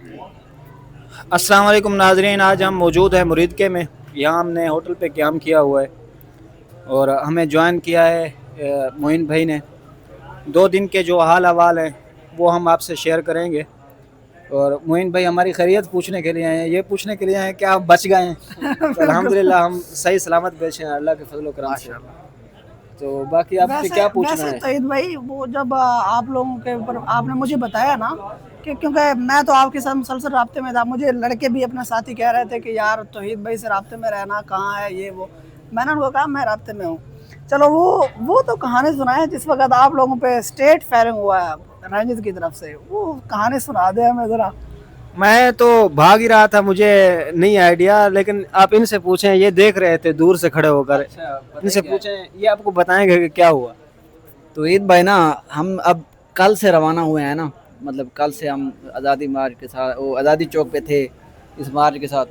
अस्सलाम वालेकुम नाजरीन, आज हम मौजूद हैं मुरीदके में। यहाँ हमने होटल पे क़याम किया हुआ है और हमें ज्वाइन किया है मोइन भाई ने। 2 दिन के जो हाल अहवाल हैं वो हम आपसे शेयर करेंगे। और मोइन भाई हमारी खैरियत पूछने के लिए आए हैं, ये पूछने के लिए आए हैं कि आप बच गए हैं। तो अल्हम्दुलिल्लाह हम सही सलामत बचे हैं अल्लाह के फजल व करम से। तो बाकी आपसे क्या पूछना है? तईद भाई, वो जब आप लोगों के ऊपर आपने मुझे बताया ना कि क्योंकि मैं तो आपके साथ मुसलसल राब्ते में था, मुझे लड़के भी अपने साथी कह रहे थे कि यार तौहीद भाई से राब्ते में रहना, कहाँ है ये वो। मैंने उनको कहा मैं राब्ते में हूँ। चलो वो तो कहानी सुनाए जिस वक्त आप लोगों पे स्टेट फायरिंग हुआ है रंजित की तरफ से, वो कहानी सुना दे हमें ज़रा। मैं तो भाग ही रहा था, मुझे नहीं आइडिया, लेकिन आप इनसे पूछें, ये देख रहे थे दूर से खड़े होकर। इनसे पूछें, ये आपको बताएंगे कि क्या हुआ। तो ईद भाई ना, हम अब कल से रवाना हुए हैं ना, मतलब कल से हम आज़ादी मार्च के साथ वो आज़ादी चौक पे थे इस मार्च के साथ।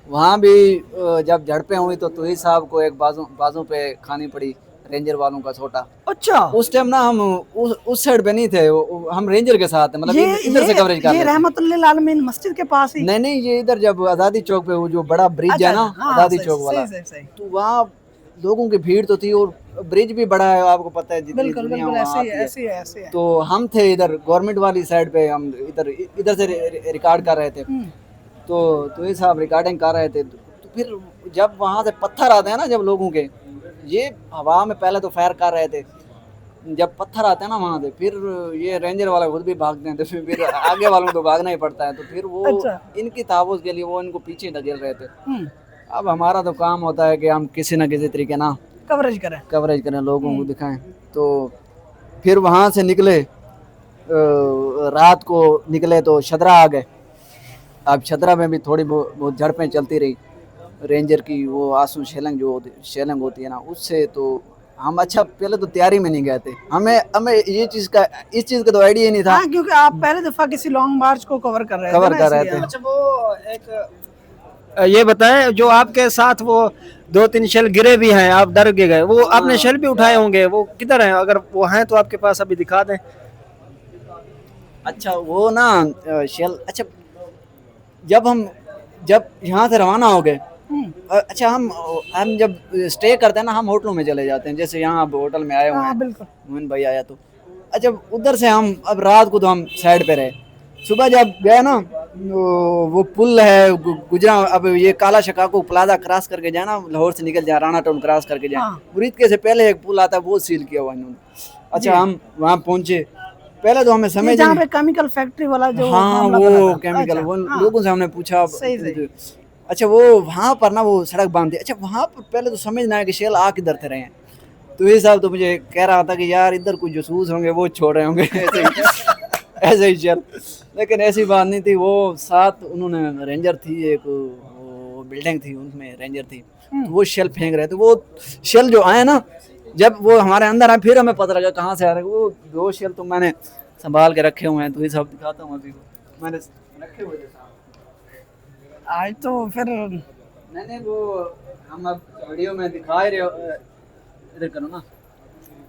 वहाँ भी जब झड़पें हुई तो तौहीद साहब को एक बाजू पे खानी पड़ी रेंजर वालों का छोटा। अच्छा, उस टाइम ना हम उस साइड पे नहीं थे, हम रेंजर के साथ, मतलब इधर से कवरेज कर रहे थे। रहमतुल्लिल आलमीन मस्जिद के पास ही? नहीं, ये इधर जब आज़ादी चौक पे वो जो बड़ा ब्रिज है ना, आज़ादी चौक वाला, तो वहाँ लोगों की भीड़ तो थी और ब्रिज भी बड़ा है, आपको पता है जितनी दुनिया वहाँ आती है। तो हम थे इधर गवर्नमेंट वाली साइड पे, हम इधर से रिकॉर्ड कर रहे थे। तो ये साहब रिकॉर्डिंग कर रहे थे। तो फिर जब वहाँ से पत्थर आते हैं ना, जब लोगों के, ये हवा में पहले तो फायर कर रहे थे, जब पत्थर आते हैं ना वहाँ से, फिर ये रेंजर वाला खुद भी भागते हैं, तो फिर आगे वालों को तो भागना ही पड़ता है। तो फिर वो इनकी ताबूज के लिए वो इनको पीछे धकेल रहे थे। अब हमारा तो काम होता है कि हम किसी न किसी तरीके ना कवरेज करें, लोगों को दिखाएं। तो फिर वहाँ से निकले, रात को निकले तो शदरा आ गए। अब शदरा में भी थोड़ी बहुत झड़पें चलती रही रेंजर की, वो आंसू शेलिंग होती है ना, उससे। तो हम अच्छा पहले तो तैयारी में नहीं गए थे, हमें इस चीज़ का तो आइडिया ही नहीं था। क्योंकि आप पहले दफ़ा किसी लॉन्ग मार्च को कवर कर रहे थे। अच्छा, वो एक ये बताएं, जो आपके साथ वो 2-3 शेल गिरे भी हैं, आप डर के गए, वो आपने शेल भी उठाए होंगे, वो किधर हैं? अगर वो हैं तो आपके पास अभी दिखा दें। अच्छा, वो ना शेल, अच्छा जब यहाँ से रवाना हो गए, अच्छा हम जब स्टे करते हैं ना, हम होटलों में चले जाते हैं। जैसे यहाँ अब होटल में आए हुए हैं, मोहन भाई आया तो अच्छा, उधर से हम अब रात को तो हम साइड पे रहे। सुबह जब गए ना, वो पुल है गुजरा, अब ये काला शकाको प्लाजा क्रॉस करके जाए ना, लाहौर से निकल जाए, राणा टाउन क्रॉस करके जाए, मुरीदके से पहले एक पुल आता है, वो सील किया हुआ इन्होंने। अच्छा, हम वहाँ पहुँचे, पहले तो हमें समझ जहाँ पे केमिकल फैक्ट्री वाला जो, हाँ वो केमिकल, वो लोगों से हमने पूछा। अच्छा, वो वहाँ पर ना वो सड़क बांध दी। अच्छा, वहाँ पर पहले तो समझ ना आया कि शेल आ किधर थे रहे हैं। तो ये साहब तो मुझे कह रहा था कि यार इधर कुछ जसूस होंगे, वो छोड़ रहे होंगे ऐसे ही शेल, लेकिन ऐसी बात नहीं थी। वो साथ उन्होंने रेंजर थी, एक वो बिल्डिंग थी उनमें रेंजर थी, तो वो शेल फेंक रहे थे। वो शेल जो आए ना, जब वो हमारे अंदर आए, फिर हमें पता लगा कहाँ से आ रहे। वो 2 शेल तो मैंने संभाल के रखे हुए हैं, तो ये सब दिखाता हूँ अभी, मैंने रखे हुए थे आज। तो फिर नहीं, वो हम अब वीडियो में दिखा ही रहे, इधर करो ना,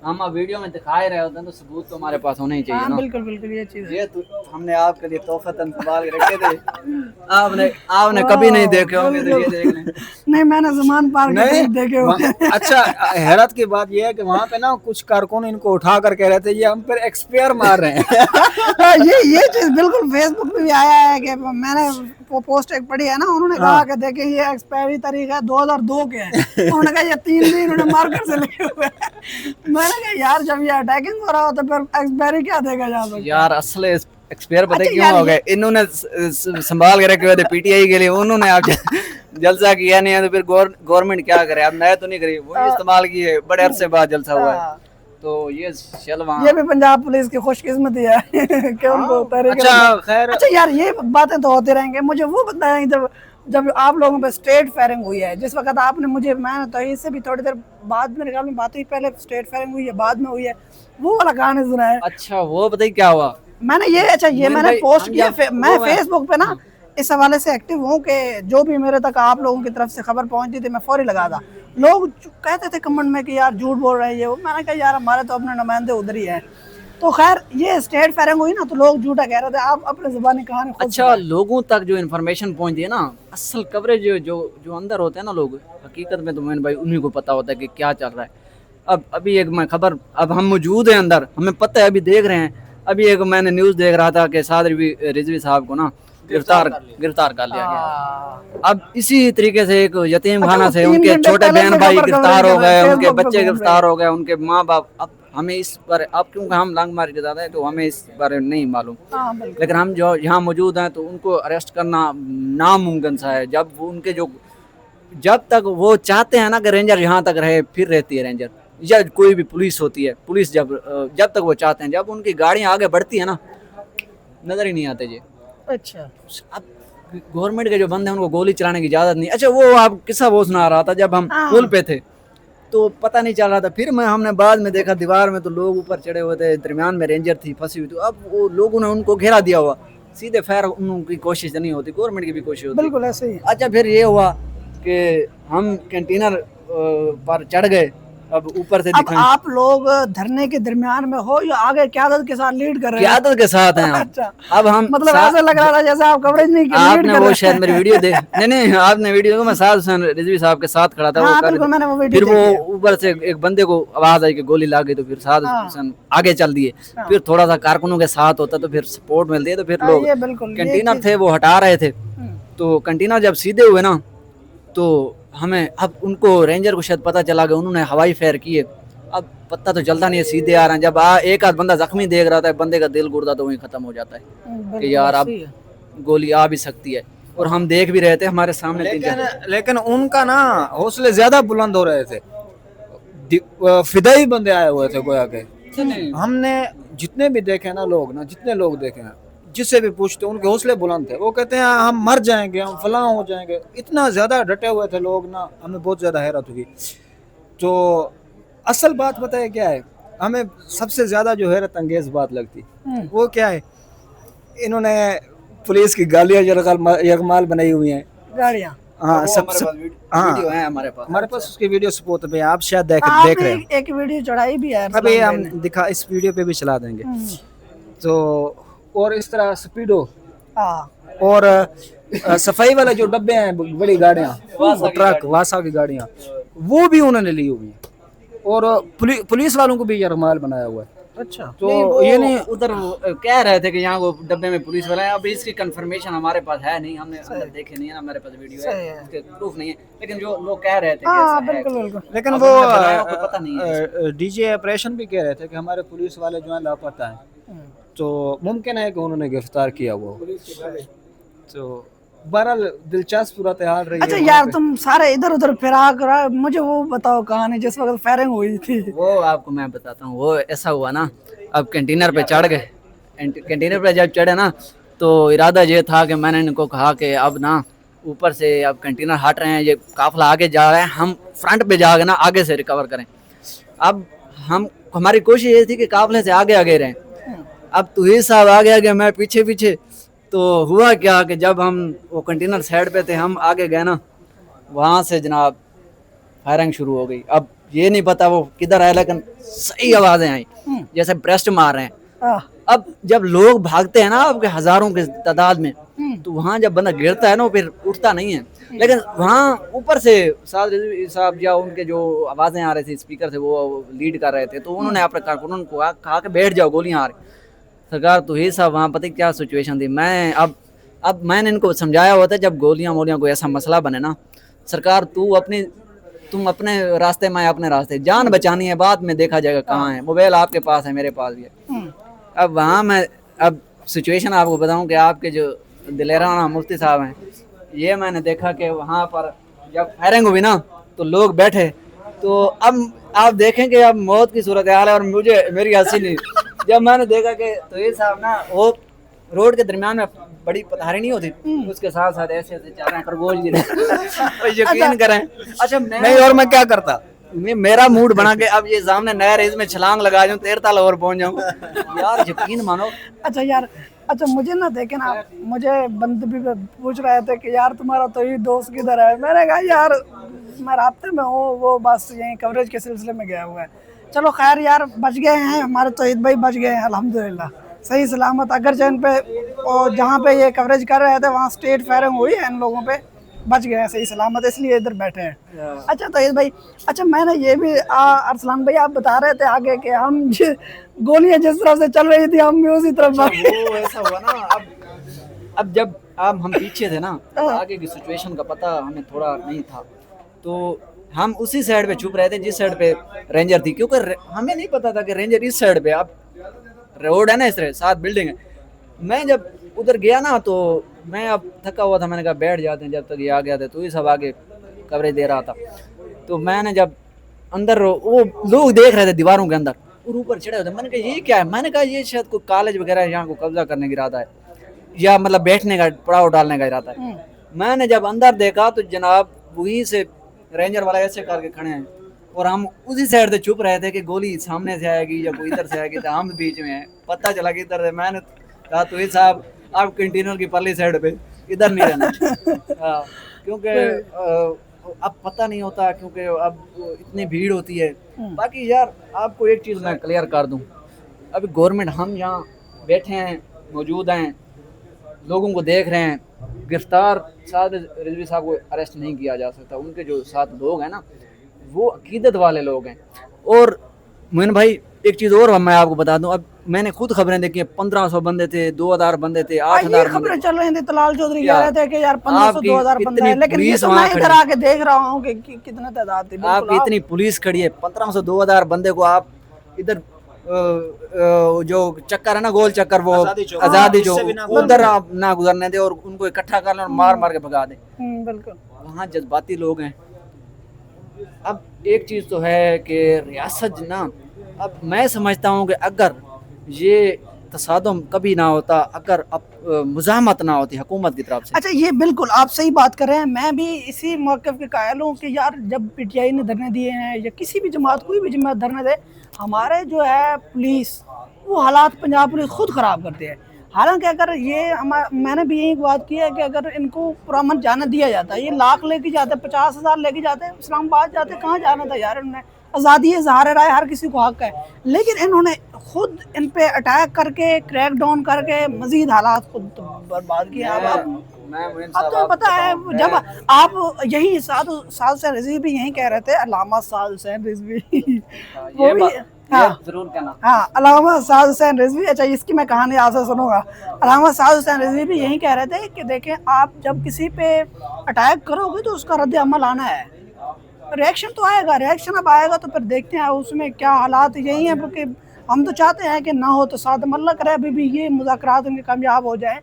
हम अब वीडियो में दिखा ही रहे होते हैं, तो सबूत तो हमारे पास होने ही चाहिए ना। बिल्कुल ये चीज़ ये तो हमने आपके लिए तोहफतन संभाल के रखे थे, आपने कभी नहीं देखे होंगे, तो ये देख लें। नहीं, मैंने ज़मान पार के देखे होंगे। अच्छा, हैरत की बात ये है कि वहाँ पे ना कुछ कारकुन इनको उठा कर कह रहे थे ये हम पर एक्सपायर मार रहे हैं। ये चीज़ बिल्कुल फेसबुक पे भी आया है कि मैंने वो पोस्ट एक पढ़ी है ना, उन्होंने कहा कि देखें ये एक्सपायरी तारीख है 2002 के है। उन्होंने कहा ये 3 दिन इन्होंने मार्केट से लिए हुए हैं। मैंने कहा यार जब ये अटैकिंग हो रहा हो तो फिर एक्सपायरी क्या देखा जा सकता है यार? असल एक्सपायर पता है क्यों हो गए? इन्होंने संभाल के रखे हुए थे पीटीआई के लिए, उन्होंने आप जलसा किया नहीं है, तो फिर गवर्नमेंट क्या करे? अब नया तो नहीं करी, वो इस्तेमाल किए, बड़े अरसे बाद जलसा हुआ है। तो ये ये भी पंजाब पुलिस की खुशकिस्मती है कि उनको अच्छा, खैर, अच्छा यार ये बातें तो होती रहेंगे। मुझे वो बताएं, जब आप लोगों पे स्टेट फायरिंग हुई है, जिस वक्त आपने मुझे, मैं तो इससे भी थोड़ी देर बाद मेरे ख्याल में बात हुई, पहले स्टेट फायरिंग हुई है बाद में हुई है, वो वाला कहानी सुना है। अच्छा, वो बताइए क्या हुआ? मैंने ये, अच्छा ये मैंने पोस्ट किया, मैं फेसबुक पे ना इस हवाले से एक्टिव हूँ कि जो भी मेरे तक आप लोगों की तरफ से खबर पहुंचती थी मैं फौरी लगा था। लोग कहते थे कमेंट में कि यार झूठ बोल रहे हैं ये वो। मैंने कहा यार हमारे तो अपने नुमाइंदे उधर ही है, تو خیر یہ اسٹیٹ فائرنگ ہوئی نا تو لوگ جھوٹا کہہ رہے تھے, آپ اپنے زبانی کہانی خود اچھا لوگوں تک جو انفارمیشن پہنچتی ہے نا, اصل کوریج جو اندر ہوتے ہیں نا لوگ, حقیقت میں تو مومن بھائی انہیں کو پتا ہوتا ہے کہ کیا چل رہا ہے. ابھی ایک میں خبر, اب ہم موجود ہیں اندر, ہمیں پتہ ہے, ابھی دیکھ رہے ہیں. ابھی ایک میں نے نیوز دیکھ رہا تھا کہ سعد رضوی صاحب کو نا گرفتار کر لیا گیا. اب اسی طریقے سے ایک یتیم خانہ سے ان کے چھوٹے بہن بھائی گرفتار ہو گئے, ان کے بچے گرفتار ہو گئے, ان کے ماں باپ. اب ہمیں اس بارے, اب کیونکہ ہم لانگ مارچ کے زیادہ ہیں تو ہمیں اس بارے میں نہیں معلوم, لیکن ہم جو یہاں موجود ہیں تو ان کو اریسٹ کرنا ناممکن سا ہے. جب وہ ان کے جب تک وہ چاہتے ہیں نا کہ رینجر یہاں تک رہے, پھر رہتی ہے رینجر, یا کوئی بھی پولیس ہوتی ہے, پولیس جب تک وہ چاہتے ہیں, جب ان کی گاڑیاں آگے بڑھتی ہیں نا نظر ہی نہیں آتے جی. اچھا اب گورنمنٹ کے جو بندے ہیں ان کو گولی چلانے کی اجازت نہیں. اچھا وہ آپ قصہ وہ سنا رہا تھا, جب ہم پل پہ تھے تو پتہ نہیں چل رہا تھا, پھر ہم نے بعد میں دیکھا دیوار میں تو لوگ اوپر چڑھے ہوئے تھے, درمیان میں رینجر تھی پھنسی ہوئی. تو اب وہ لوگوں نے ان کو گھیرا دیا ہوا, سیدھے فائر ان کی کوشش نہیں ہوتی, گورنمنٹ کی بھی کوشش ہوتی. بالکل ایسے ہی. اچھا پھر یہ ہوا کہ ہم کنٹینر پر چڑھ گئے. اب اوپر سے اب آپ لوگ دھرنے کے درمیان میں ہو یا آگے قیادت کے ساتھ لیڈ کر رہے ہیں؟ قیادت کے ساتھ ہیں. اچھا اب ہم مطلب ایسا لگ رہا تھا جیسے آپ کوریج نہیں کر رہے ہیں. آپ نے وہ شاید میری ویڈیو دیکھ, نہیں آپ نے ویڈیو دیکھا, میں سعد حسین رضوی صاحب کے ساتھ کھڑا تھا. پھر وہ اوپر سے ایک بندے کو آواز آئی کہ گولی لا گئی, تو پھر سعد حسین آگے چل دیے. پھر تھوڑا سا کارکنوں کے ساتھ ہوتا تو پھر سپورٹ ملتی ہے, تو پھر لوگ کنٹینر تھے وہ ہٹا رہے تھے. تو کنٹینر جب سیدھے ہوئے نا تو ہمیں, اب ان کو رینجر کو شاید پتہ چلا کہ انہوں نے ہوائی فائر کیے. اب پتہ تو چلتا نہیں ہے, سیدھے آ رہے ہیں. جب ایک آدھ بندہ زخمی دیکھ رہا تھا, بندے کا دل گردہ تو وہیں ختم ہو جاتا ہے کہ یار اب گولی آ بھی سکتی ہے. اور ہم دیکھ بھی رہے تھے ہمارے سامنے. لیکن ان کا نا حوصلے زیادہ بلند ہو رہے تھے, فدائی بندے آئے ہوئے تھے گویا کہ. ہم نے جتنے بھی دیکھے نا لوگ, نا جتنے لوگ دیکھے ہیں, جس سے بھی پوچھتے ان کے حوصلے بلند تھے. وہ کہتے ہیں ہم مر جائیں گے, ہم فلاں ہو جائیں گے. اتنا زیادہ ڈٹے ہوئے تھے لوگ نا, ہمیں بہت زیادہ حیرت ہوئی. تو اصل بات پتہ ہے کیا ہے, ہمیں سب سے زیادہ جو حیرت انگیز بات لگتی وہ کیا ہے, انہوں نے پولیس کی گالیاں یرغمال بنائی ہوئی ہیں, گاڑیاں. ہاں ہمارے پاس اس کی ویڈیو سپورٹ پہ آپ شاید دیکھ رہے ہیں. ایک ویڈیو چڑھائی بھی ہے, ابھی ہم دکھا, اس ویڈیو پہ بھی چلا دیں گے. تو اور اس طرح سپیڈو اور صفائی والا جو ڈبے ہیں, بڑی گاڑیاں, ٹرک واسا کی گاڑیاں, وہ بھی انہوں نے لی ہوئی ہیں. اور پولیس والوں کو بھی یرغمال بنایا ہوا ہے. اچھا تو یہ نہیں, ادھر کہہ رہے تھے کہ یہاں وہ ڈبے میں پولیس والے ہیں. اب اس کی کنفرمیشن ہمارے پاس ہے نہیں, ہم نے دیکھے نہیں ہے, ہمارے پاس ویڈیو ہے, اس کے پروف نہیں ہے. لیکن جو لوگ کہہ رہے تھے, لیکن وہ پتہ نہیں ہے, ڈی جے آپریشن بھی کہہ رہے تھے کہ ہمارے پولیس والے جو ہیں لاپتہ ہیں. تو ممکن ہے کہ انہوں نے گرفتار کیا ہوا. تو بہرحال دلچسپ صورتحال رہی ہے. اچھا یار تم سارے ادھر ادھر پھرا کر, مجھے وہ بتاؤ کہانی جس وقت فائرنگ ہوئی تھی. وہ آپ کو میں بتاتا ہوں. وہ ایسا ہوا نا, اب کنٹینر پہ چڑھ گئے. کنٹینر پہ جب چڑھے نا تو ارادہ یہ تھا کہ میں نے ان کو کہا کہ اب نا اوپر سے اب کنٹینر ہٹ رہے ہیں, یہ قافلہ آگے جا رہا ہے, ہم فرنٹ پہ جا کے نا آگے سے ریکور کریں. اب ہماری کوشش یہ تھی کہ قافلے سے آگے آگے رہیں. اب تو یہ صاحب آگے آگے, میں پیچھے پیچھے. تو ہوا کیا کہ جب ہم وہ کنٹینر سائڈ پہ تھے, ہم آگے گئے نا, وہاں سے جناب فائرنگ شروع ہو گئی. اب یہ نہیں پتا وہ کدھر آئے, لیکن صحیح آوازیں آئیں جیسے بریسٹ مار رہے ہیں. اب جب لوگ بھاگتے ہیں نا آپ کے ہزاروں کے تعداد میں, تو وہاں جب بندہ گرتا ہے نا پھر اٹھتا نہیں ہے. لیکن وہاں اوپر سے سعد رضوی صاحب یا ان کے جو آوازیں آ رہی تھی اسپیکر سے, وہ لیڈ کر رہے تھے, تو انہوں نے اپنے کارکنوں کو کہا کہ بیٹھ جاؤ, گولیاں آ رہی. سرکار تو یہ صاحب وہاں پتہ کیا سچویشن تھی. میں اب میں نے ان کو سمجھایا ہوا تھا, جب گولیاں کوئی ایسا مسئلہ بنے نا, سرکار تم اپنے راستے, میں اپنے راستے, جان بچانی ہے, بعد میں دیکھا جائے گا کہاں ہے. موبائل آپ کے پاس ہے, میرے پاس بھی ہے. اب وہاں میں اب سچویشن آپ کو بتاؤں کہ آپ کے جو دلیرانہ مفتی صاحب ہیں, یہ میں نے دیکھا کہ وہاں پر جب فائرنگ ہوئی نا تو لوگ بیٹھے. تو اب آپ دیکھیں کہ اب موت کی صورتحال ہے, اور میری ہنسی نہیں. جب میں نے دیکھا کہ تو یہ صاحب نا وہ روڈ کے درمیان میں بڑی پتھاری نہیں ہوتی, اس کے ساتھ ساتھ ایسے ایسے چل رہے ہیں خرگوش جی نے. یقین کریں. اچھا نہیں, اور میں کیا کرتا, میرا موڈ بنا کے اب یہ سامنے نیا ریز میں چھلانگ لگا جاؤں, 13 اور پہنچ جاؤں یار, یقین مانو. اچھا یار, اچھا مجھے نہ دیکھیں نا, مجھے بندے بھی پوچھ رہے تھے کہ یار تمہارا تو یہ دوست کدھر ہے. میں نے کہا یار میں رابطے میں ہوں, وہ بس یہیں کوریج کے سلسلے میں گیا ہوا ہے. चलो खैर यार, बच गए हैं हमारे तौहीद भाई, बच गए हैं अल्हम्दुलिल्लाह, सही सलामत। अगर इन पे और जहाँ पे ये कवरेज कर रहे थे वहाँ स्टेट फायरिंग हुई है इन लोगों पे, बच गए हैं सही सलामत, इसलिए इधर बैठे हैं। अच्छा तौहीद भाई, अच्छा मैंने ये भी अरसलान भाई आप बता रहे थे आगे कि हम गोलियां जिस तरह से चल रही थी हम भी उसी तरफ वो ऐसा हुआ ना, अब जब हम पीछे थे ना, आगे की सिचुएशन का पता हमें थोड़ा नहीं था, तो हम उसी साइड पे छुप रहे थे जिस साइड पे रेंजर थी, क्योंकि हमें नहीं पता था कि रेंजर इस साइड पे, अब रोड है ना इस तरह 7 बिल्डिंग है। मैं जब उधर गया ना तो मैं अब थका हुआ था, मैंने कहा बैठ जाते हैं जब तक ये आ गया था, तो ये सब आगे कवरेज दे रहा था। तो मैंने जब अंदर वो लोग देख रहे थे दीवारों के अंदर और ऊपर चढ़े होते, मैंने कहा ये क्या है, मैंने कहा ये शायद कोई कॉलेज वगैरह यहाँ को कब्जा करने का इरादा है या मतलब बैठने का पड़ाव डालने का इरादा है। मैंने जब अंदर देखा तो जनाब वहीं से रेंजर वाला ऐसे करके खड़े हैं और हम उसी साइड से छुप रहे थे कि गोली सामने से आएगी या कोई इधर से आएगी, तो हम बीच में हैं। पता चला कि इधर से, मैंने कहा तो साहब आप कंटेनर की परली साइड पे इधर नहीं रहना, क्योंकि अब पता नहीं होता, क्योंकि अब इतनी भीड़ होती है। बाकी यार आपको एक चीज़ मैं क्लियर कर दूं, अभी गवर्नमेंट, हम यहाँ बैठे हैं, मौजूद हैं, लोगों को देख रहे हैं, गिरफ्तार साद रिजवी साहब को अरेस्ट नहीं किया जा सकता, उनके जो साथ लोग हैं ना वो अकीदत वाले लोग हैं। और मोइन भाई एक चीज़ और मैं आपको बता दूं, अब मैंने खुद खबरें देखी, 1500 बंदे थे, 2000 बंदे थे, 8000 खबरें चल रही थी, तलाल चौधरी कह रहे थे कि यार 1500 2000 बंदे हैं, लेकिन ये तो मैं इधर आके देख रहा हूँ कि कितने तादाद थी। आप इतनी पुलिस खड़ी है, 1500 2000 बंदे को आप इधर जो चक्कर है ना, गोल चक्कर, वो आजादी जो उधर आप ना गुजरने दे और उनको इकट्ठा कर लें और मार मार के भगा दें। बिल्कुल, वहाँ जज्बाती लोग हैं। अब एक चीज़ तो है कि रियासत ना, अब मैं समझता हूँ कि अगर ये तसादम कभी ना होता, अगर अब मुज़ाहमत ना होती हुकूमत की तरफ से। अच्छा ये बिल्कुल आप सही बात कर रहे हैं, मैं भी इसी मौक़िफ़ के कायल हूँ कि यार जब पीटीआई ने धरने दिए हैं या किसी भी जमात, कोई भी जमात धरने दे, हमारे जो है पुलिस, वो हालात पंजाब पुलिस खुद ख़राब करती है। हालांकि अगर ये मैंने भी यही बात की है कि अगर इनको पुरअमन जाने दिया जाता, ये लाख लेके जाते, 50,000 लेके जाते, इस्लामाबाद जाते, कहाँ जाना था यार उन्हें, आज़ादी है, ज़ाहिर राय हर किसी को हक है, लेकिन इन्होंने खुद इन पे अटैक करके, क्रैक डाउन करके मज़ीद हालात खुद बर्बाद किए। अब तो पता है, जब आप यही साद हुसैन रिजवी भी यही कह रहे थे, अल्लामा साद हुसैन रिजवी वो भी, हाँ जरूर कहना, हाँ अल्लामा साद हुसैन रिजवी, अच्छा इसकी मैं कहानी आपसे सुनूंगा। अल्लामा साद हुसैन रिजवी भी यही कह रहे थे कि देखें, आप जब किसी पे अटैक करोगे तो उसका रद्द अमल आना है, रिएक्शन तो आएगा, रिएक्शन अब आएगा तो फिर देखते हैं उसमें क्या हालात। यही है क्योंकि हम तो चाहते हैं कि ना हो तो साथ अल्लाह करे, अभी भी ये मुज़ाकरात उनके कामयाब हो जाए,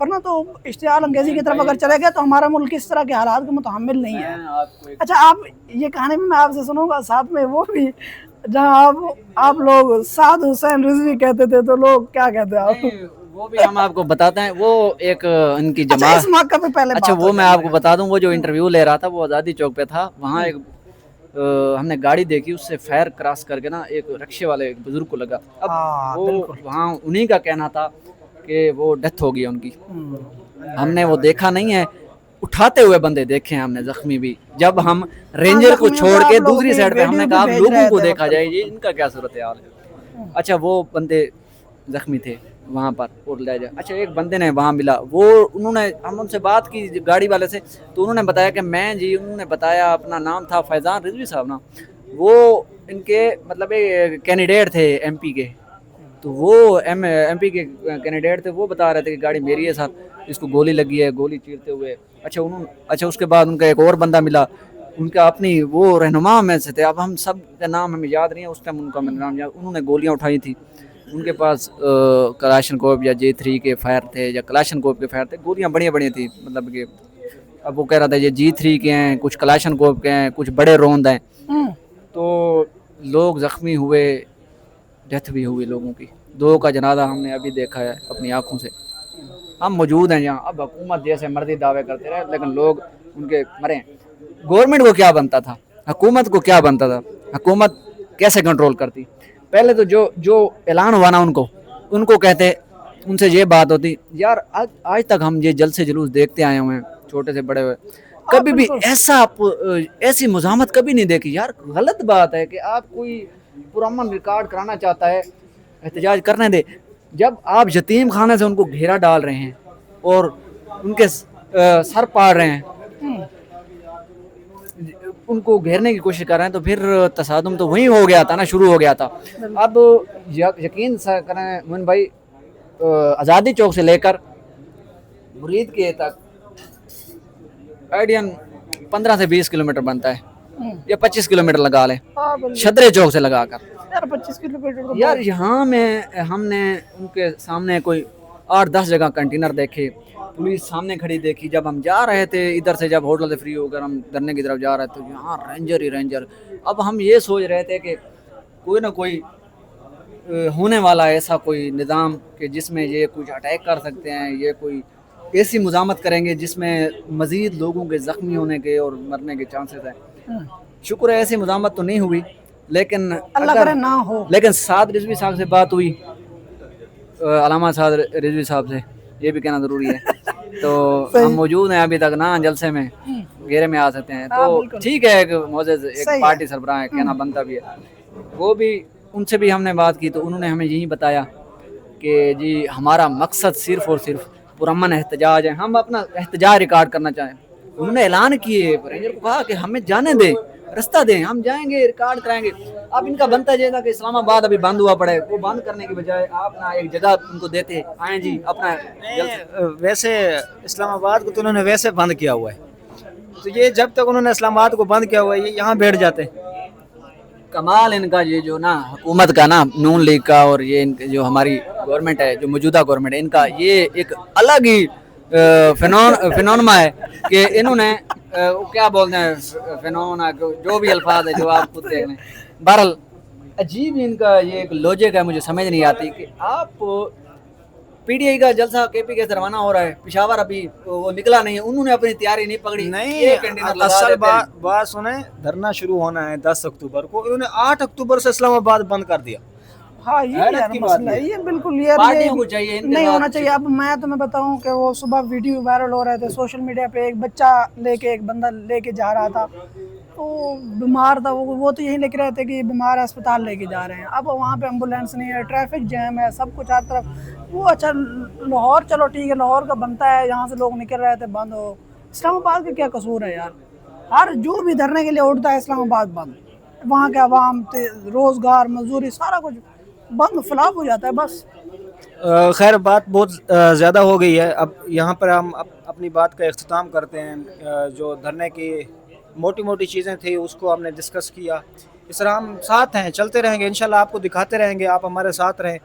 वरना तो इश्तियाल अंगेज़ी की तरफ अगर चले गए तो हमारा मुल्क इस तरह के हालात के मुतहम्मिल नहीं है। अच्छा आप ये कहानी भी मैं आपसे सुनूंगा, साथ में वो भी जहाँ आप लोग साद हुसैन रिजवी कहते थे तो लोग क्या कहते हैं आप, वो भी हम आपको बताते हैं। वो एक इनकी अच्छा, जमात, इस मौके पे पहले अच्छा वो मैं आपको बता दूं, वो जो इंटरव्यू ले रहा था वो आज़ादी चौक पे था, वहाँ एक हमने गाड़ी देखी, उससे फायर क्रॉस करके ना एक रक्शे वाले एक बुजुर्ग को लगा। अब वो वहाँ उन्हीं का कहना था कि वो डेथ हो गई उनकी, हमने वो देखा नहीं है, उठाते हुए बंदे देखे हैं हमने, जख्मी भी। जब हम रेंजर को छोड़ के दूसरी साइड पे हमने कहा लोगों को देखा जाए ये इनका क्या सूरत हाल है। अच्छा वो बंदे जख्मी थे वहाँ पर और ले जाए। अच्छा एक बंदे ने वहाँ मिला, वो उन्होंने, हम उनसे बात की गाड़ी वाले से, तो उन्होंने बताया कि मैं जी, उन्होंने बताया अपना नाम था फैज़ान रिजवी साहब ना, वो इनके मतलब एक कैंडिडेट थे एमपी के, तो वो एमपी के कैंडिडेट थे, वो बता रहे थे कि गाड़ी मेरी है सर, इसको गोली लगी है, गोली चीरते हुए। अच्छा उसके बाद उनका एक और बंदा मिला, उनका अपनी वो रहनुमा में से थे, अब हम सब का नाम हमें याद नहीं है, उस टाइम उनका नाम याद, उन्होंने गोलियाँ उठाई थी, उनके पास कलाशनकोव या G3 के फायर थे या कलाशनकोव के फायर थे, गोलियाँ बढ़िया बढ़िया थी, मतलब कि अब वो कह रहा था ये G3 के हैं, कुछ कलाशनकोव के हैं, कुछ बड़े रोंद हैं। तो लोग ज़ख्मी हुए, डेथ भी हुई लोगों की, 2 का जनाजा हमने अभी देखा है अपनी आँखों से, हम मौजूद हैं यहाँ। अब हुकूमत जैसे मर्जी दावे करते रहे, लेकिन लोग उनके मरे। गवर्नमेंट को क्या बनता था, हुकूमत को क्या बनता था, हुकूमत कैसे कंट्रोल करती? पहले तो जो ऐलान हुआ ना, उनको कहते, उनसे ये बात होती यार, आज तक हम ये जलसे जुलूस देखते आए हुए हैं छोटे से बड़े हुए, कभी भी ऐसी मुज़ाहमत कभी नहीं देखी यार। गलत बात है कि आप कोई पुरअमन रिकॉर्ड कराना चाहता है एहतजाज करने दे। जब आप यतीम खाने से उनको घेरा डाल रहे हैं और उनके सर पाड़ रहे हैं, उनको घेरने की कोशिश कर रहे हैं, तो फिर तसादुम तो वहीं हो गया था ना, शुरू हो गया था। अब यकीन करें मोइन भाई, आज़ादी चौक से लेकर मुरीद के तक आइडियन 15 से 20 किलोमीटर बनता है, या 25 किलोमीटर लगा लें छतरे चौक से लगाकर। यार 25 किलोमीटर यार यहाँ में हमने उनके सामने कोई 8-10 जगह कंटेनर देखे, पुलिस सामने खड़ी देखी। जब हम जा रहे थे इधर से, जब होटल से फ्री होकर हम धरने की तरफ जा रहे थे, तो यहाँ रेंजर ही रेंजर। अब हम ये सोच रहे थे कि कोई ना कोई होने वाला ऐसा कोई निज़ाम कि जिसमें ये कुछ अटैक कर सकते हैं, ये कोई ऐसी मुज़ामत करेंगे जिसमें मज़ीद लोगों के ज़ख्मी होने के और मरने के चांसेस हैं। शुक्र है ऐसी मुज़ामत तो नहीं हुई, लेकिन अल्लाह करे ना हो। लेकिन साद रिजवी साहब से बात हुई, अलामा साद रिजवी साहब से, ये भी कहना ज़रूरी है। तो हम मौजूद हैं अभी तक ना जलसे में, घेरे में आ सकते हैं, तो ठीक है, एक मोअज़्ज़ज़ एक पार्टी सरबराह है, कहना बनता भी है। वो भी, उनसे भी हमने बात की तो उन्होंने हमें यही बताया कि जी हमारा मकसद सिर्फ़ और सिर्फ पुरअमन एहतजाज है, हम अपना एहतजाज रिकॉर्ड करना चाहें। उन्होंने ऐलान किए, रेंजर को कहा कि हमें जाने दें, रास्ता दें, हम जाएंगे, रिकॉर्ड कराएंगे। अब इनका बनता जैसा कि इस्लामाबाद अभी बंद हुआ पड़े, वो बंद करने की बजाय आप ना एक जगह उनको देते, आए जी अपना। वैसे इस्लामाबाद को तो उन्होंने वैसे बंद किया हुआ है, तो ये जब तक उन्होंने इस्लामाबाद को बंद किया हुआ है, ये यहाँ बैठ जाते। कमाल इनका ये जो ना हुकूमत का ना, नून लीग का, और ये जो हमारी गवर्नमेंट है, जो मौजूदा गवर्नमेंट है, इनका ये एक अलग ही फिनोनमा है कि इन्होंने क्या बोलते हैं, फिनोना, जो भी अल्फाज है जो आप खुद देख लें। बहरहाल अजीब इनका ये एक लॉजिक है, मुझे समझ नहीं आती कि आप पीटीआई का जलसा केपी के रवाना हो रहा है, पेशावर अभी वो निकला नहीं है, उन्होंने अपनी तैयारी नहीं पकड़ी। नहीं, असल बात सुने, धरना शुरू होना है 10 अक्टूबर को, इन्होंने 8 अक्टूबर से इस्लामाबाद बंद कर दिया। हाँ, ये यार मसला है, ये बिल्कुल यार पार्टियों को चाहिए नहीं होना चाहिए। अब मैं तुम्हें बताऊं कि वो सुबह वीडियो वायरल हो रहे थे सोशल मीडिया पे, एक बच्चा लेके, एक बंदा लेके जा रहा था, तो बीमार था वो तो यही लिख रहे थे कि बीमार अस्पताल लेके जा रहे हैं। अब वहाँ पे एम्बुलेंस नहीं है, ट्रैफिक जैम है, सब कुछ हर तरफ। वो अच्छा लाहौर, चलो ठीक है, लाहौर का बनता है, यहाँ से लोग निकल रहे थे, बंद हो। इस्लामाबाद का क्या कसूर है यार? हर जो भी धरने के लिए उठता है इस्लामाबाद बंद, वहाँ के अवाम, रोज़गार, मजदूरी, सारा कुछ बंद, फ्लॉप हो जाता है बस। खैर बात बहुत ज़्यादा हो गई है, अब यहाँ पर हम अपनी बात का इख्तिताम करते हैं। जो धरने की मोटी मोटी चीज़ें थी उसको हमने डिस्कस किया। इस तरह हम साथ हैं, चलते रहेंगे इंशाल्लाह, आपको दिखाते रहेंगे, आप हमारे साथ रहें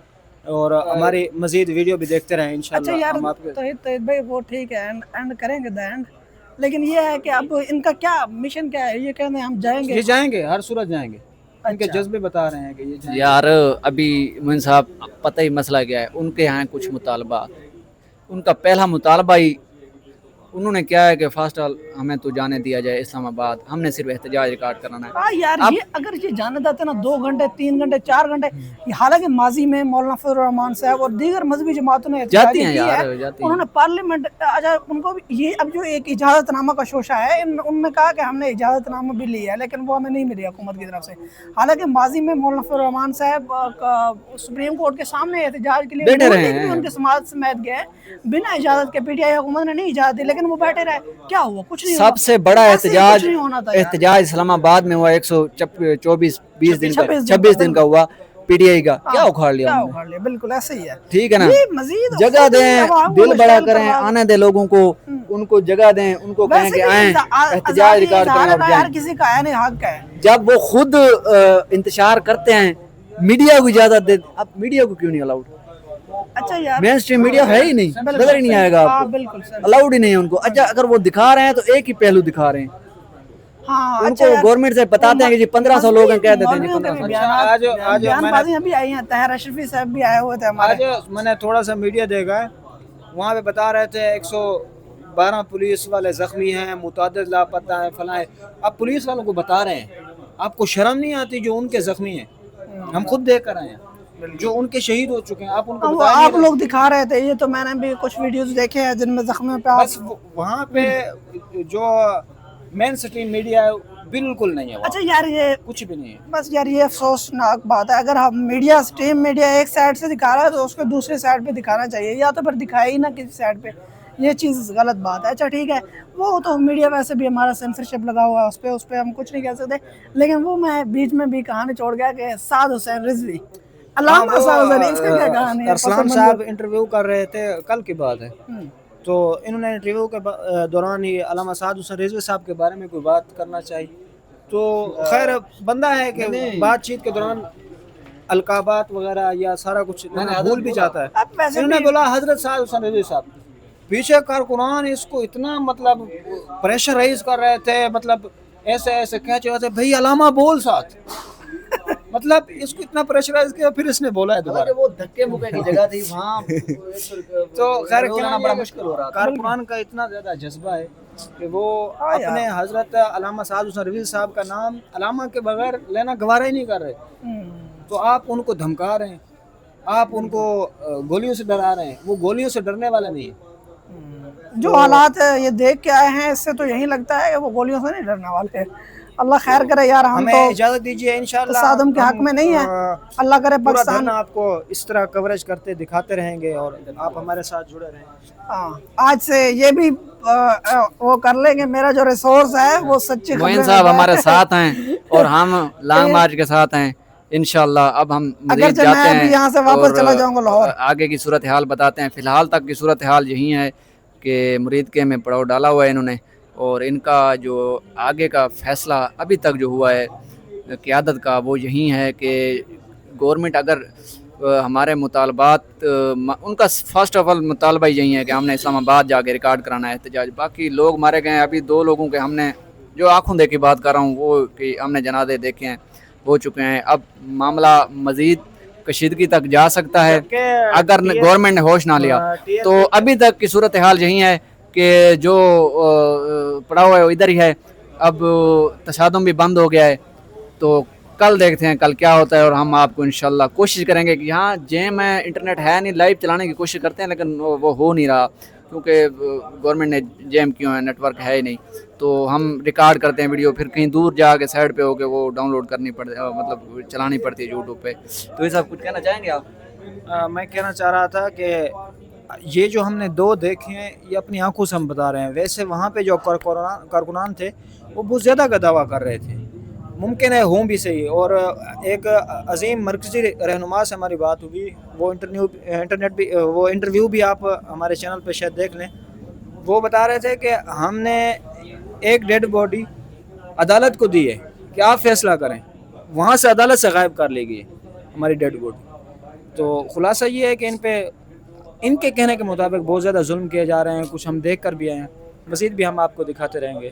और हमारी मज़ीद वीडियो भी देखते रहें इंशाल्लाह। अच्छा यार, हम आपके तो भाई वो ठीक है, एंड करेंगे द एंड, लेकिन ये है कि अब इनका क्या मिशन क्या है? ये कहते हैं हम जाएंगे, ये जाएंगे, हर सूरत जाएंगे। इनके जज्बे बता रहे हैं कि ये जाएंगे। यार अभी मोइन साहब, पता ही मसला क्या है, उनके यहाँ कुछ मुतालबा, उनका पहला मुतालबा ही उन्होंने क्या है कि फर्स्ट ऑल हमें तो जाने दिया जाए इस्लामाबाद, हमने सिर्फ एहतजाज रिकॉर्ड कराना है। हाँ यार, ये अगर ये जाने देते ना 2 घंटे 3 घंटे 4 घंटे, हालांकि माजी में मौलाना फजलुर रहमान साहब और दीगर मजहबी जमातों ने जाती हैं यार, जाती हैं। उन्होंने पार्लियामेंट, अच्छा उनको भी ये, अब जो एक इजाज़तनामा का शोशा है, उन्होंने कहा कि हमने इजाज़तनामा भी लिया है, लेकिन वो हमें नहीं मिली हुकूमत की तरफ से। हालांकि माजी में मौलाना फजलुर रहमान साहब सुप्रीम कोर्ट के सामने एहतजाज के लिए बैठे रहे हैं, उनके समाज समेत गए बिना इजाज़त के। पीटीआई हुकूमत ने नहीं इजाज़त दी, लेकिन वो बैठे रहे। क्या हुआ? कुछ नहीं। सबसे बड़ा एहतजाज इस्लामाबाद में हुआ 26 दिन का हुआ, पीटीआई का। क्या उखाड़ लिया? बिल्कुल ऐसे ही है, ठीक है ना। जगह दें, दिल बड़ा करें, आने दे लोगों को, उनको जगह दें, उनको कहें कि आए एहतजाज रिकॉर्ड करें। यार किसी का है नहीं, हक है। जब वो खुद इंतशार करते हैं, मीडिया को इजाजत दे, अब मीडिया को क्यों नहीं अलाउड? अच्छा यार, मेन स्ट्रीम मीडिया है ही नहीं, नजर ही नहीं आएगा आपको, अलाउड ही नहीं है उनको। अच्छा अगर वो दिखा रहे हैं तो एक ही पहलू दिखा रहे हैं। हाँ, उनको गवर्नमेंट से बताते हैं कि जी 1500 लोग हैं, कह देते हैं जी 1500। आज अभी आई हैं, ताहिर अशरफी साहब भी आए हुए थे हमारे। आज मैंने थोड़ा सा मीडिया देखा है, वहाँ पे बता रहे थे 112 पुलिस वाले जख्मी हैं, मुतअद्दिद लापता है, फलां है। अब पुलिस वालों को बता रहे हैं, आपको शर्म नहीं आती? जो उनके जख्मी हैं, हम खुद देख कर आए हैं, जो उनके शहीद हो चुके हैं, आप उनको बता आप लोग दिखा रहे थे। ये तो मैंने भी कुछ वीडियोस देखे हैं जिनमें जख्मियों पे बस वहाँ पे जो मेन स्ट्रीम मीडिया है बिल्कुल नहीं है वहाँ, अच्छा यार ये कुछ भी नहीं है। बस यार ये अफसोसनाक बात है, अगर हम मीडिया स्ट्रीम मीडिया एक साइड से दिखा रहा है तो उसको दूसरी साइड पे दिखाना चाहिए, या तो फिर दिखाए ही ना किसी साइड पे, ये चीज़ गलत बात है। अच्छा ठीक है, वो तो मीडिया वैसे भी हमारा सेंसरशिप लगा हुआ है, उस पर हम कुछ नहीं कह सकते, लेकिन वो मैं बीच में भी कहानी छोड़ गया कि साद हुसैन रिजवी, अल्लामा साद हुसैन, इसका क्या कहानी है? अरसलान साहब इंटरव्यू कर रहे थे, कल की बात है, तो इन्होंने इंटरव्यू के दौरान ही अल्लामा साद हुसैन रिजवी साहब के बारे में कोई बात करना चाहिए, तो खैर बंदा है कि बातचीत के दौरान अलकाबात वगैरह या सारा कुछ भूल भी जाता है। अब वैसे इन्होंने बोला हजरत साद हुसैन रिजवी साहब, पीछे कारकुनान इसको इतना मतलब प्रेशराइज कर रहे थे, मतलब ऐसे ऐसे कह रहे थे भाई अलामा बोल साथ मतलब इसको इतना प्रेशराइज किया, फिर इसने बोला है दोबारा। वो धक्के मुक्के की जगह थी वहाँ तो खैर क्या बड़ा मुश्किल हो रहा था। कारकुनान का इतना ज्यादा जज्बा है कि वो अपने हजरत अल्लामा साद हुसैन रिजवी साहब का नाम अलामा के बगैर लेना गवारा ही नहीं कर रहे, तो आप उनको धमका रहे हैं, आप उनको गोलियों से डरा रहे हैं, वो गोलियों से डरने वाले नहीं है। जो हालात ये देख के आए हैं इससे तो यही लगता है कि वो गोलियों से नहीं डरने वाले हैं। अल्लाह खैर करे यार, हम हमें तो इजाजत दीजिए इंशाल्लाह सादम के हक में नहीं है, अल्लाह करे पूरा पाकिस्तान धरना आपको इस तरह कवरेज करते दिखाते रहेंगे और आप हमारे साथ जुड़े रहें। हाँ, आज से ये भी वो कर लेंगे, मेरा जो रिसोर्स है वो सच्ची मोइन साहब हमारे साथ हैं और हम लॉन्ग मार्च के साथ हैं इंशाल्लाह। अब हम मजीद जाते हैं, यहाँ से वापस चला जाऊंगा लाहौर, आगे की सूरत हाल बताते हैं। फ़िलहाल तक की सूरत हाल यही है कि मुरीद के में पड़ाव डाला हुआ है इन्होंने, और इनका जो आगे का फ़ैसला अभी तक जो हुआ है क़यादत का वो यही है कि गवर्नमेंट अगर हमारे मुतालबात उनका फर्स्ट ऑफ ऑल मुतालबा यही है कि हमने इस्लामाबाद जाके रिकॉर्ड कराना है एहतजाज। बाकी लोग मारे गए हैं, अभी 2 लोगों के हमने जो आँखों देखी बात कर रहा हूँ वो कि हमने जनाजे देखे हैं, हो चुके हैं। अब मामला मज़ीद कशीदगी तक जा सकता है अगर गवर्नमेंट ने होश ना लिया। तो अभी तक की सूरत हाल यही है कि जो पड़ा हुआ है वो इधर ही है, अब तशादुम भी बंद हो गया है। तो कल देखते हैं कल क्या होता है, और हम आपको इंशाल्लाह कोशिश करेंगे कि यहाँ जेम है, इंटरनेट है नहीं, लाइव चलाने की कोशिश करते हैं लेकिन वो हो नहीं रहा क्योंकि गवर्नमेंट ने जेम क्यों है, नेटवर्क है ही नहीं। तो हम रिकॉर्ड करते हैं वीडियो, फिर कहीं दूर जाके साइड पे होके वो डाउनलोड करनी पड़ती, मतलब चलानी पड़ती है यूट्यूब पे। तो ये सब कुछ कहना चाहेंगे आप? मैं कहना चाह रहा था कि ये जो हमने 2 देखे हैं ये अपनी आंखों से हम बता रहे हैं, वैसे वहाँ पे जो कारकुनान थे वो बहुत ज़्यादा का दावा कर रहे थे, मुमकिन है हों भी सही। और एक अजीम मरकज़ी रहनुमा से हमारी बात हुई, वो इंटरव्यू भी आप हमारे चैनल पे शायद देख लें। वो बता रहे थे कि हमने एक डेड बॉडी अदालत को दी है कि आप फैसला करें, वहाँ से अदालत से गायब कर ली गई हमारी डेड बॉडी। तो खुलासा ये है कि इन पे इनके कहने के मुताबिक बहुत ज़्यादा जुल्म किए जा रहे हैं, कुछ हम देख कर भी आए हैं, मज़ीद भी हम आपको दिखाते रहेंगे।